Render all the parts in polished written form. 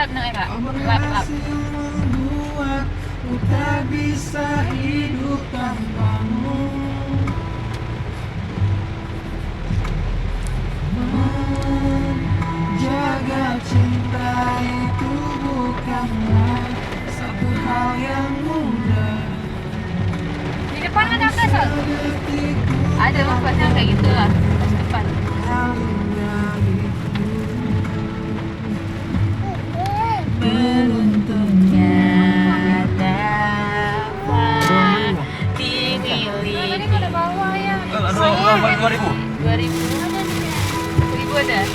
lap nang era. Lap. Ku tak bisa hidup tanpamu. Menjaga cinta itu bukanlah satu hal yang mudah. Di depan ada apa, Sol? Ada maksudnya kayak gitu lah. Pas depan. Beruntungnya dapat dimiliki. Tadi ada bawa ya. 2000. 2000. 1000 ada.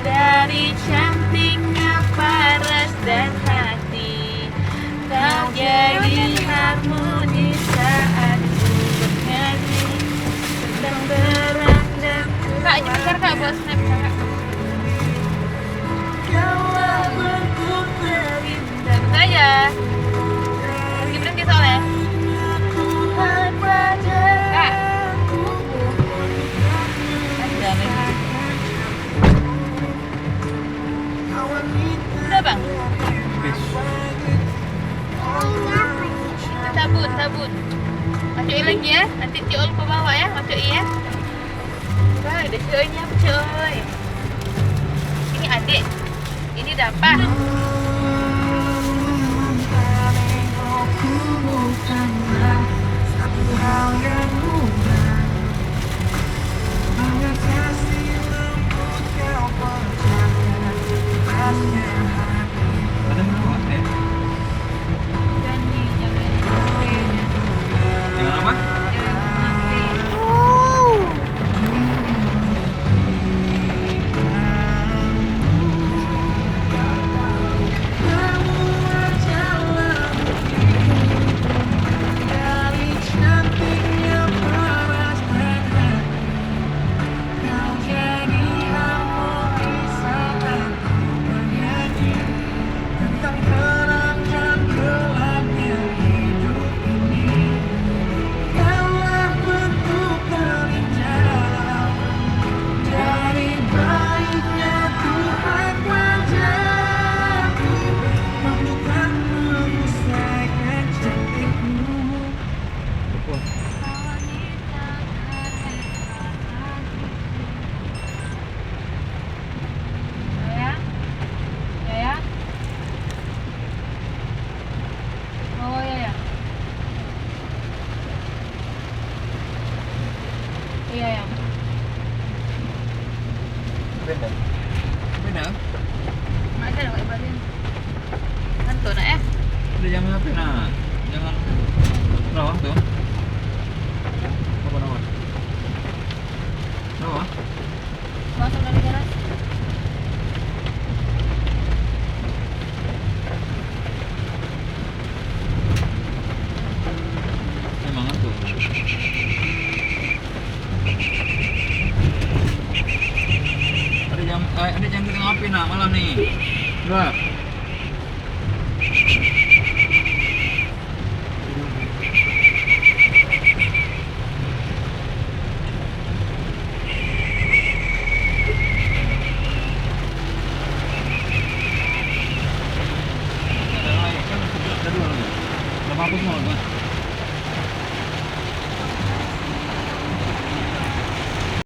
Dari cantiknya paras dan hati, kau jadi harmoni saat ku bernyanyi. Sedang terang dan Kak, bentar Kak, buat snap Kak. Kaulah bentuk terindah. Bentar ya. Berhenti soalnya. Kak. Ada lagi. Udah bang? Sabun. Masukin lagi ya. Nanti Cik Ol bawa ya. Masukin ya. Wah, ada Cik-nya Cik. Ini adik. Ini dapat. Satu hal yang mudah, hanya kasih lembut kau percaya khasnya hati. Ada berapa? Janji, jangan. Dengan apa? Kamu adalah dari cantiknya paras dan hati. Kau jadi harmoni saat ku bernyanyi tentang terang dan gelapnya hidup ini. Kaulah bentuk terindah dari baiknya Tuhan wajahku, mampukan menyelesaikan cantikmu. Ya. Oh ya. Iya ya. Beda. Beda. Ada dong ibarin. Kan tuh nak ya. Udah jangan apa nak. Jangan. Berapa tuh? Apa nama? Berapa? Masuk dari garasi. Emang tuh. Ada jam kita ngopi nak malam nih. Udah. Ada dua lagi. Udah hapus semua kan?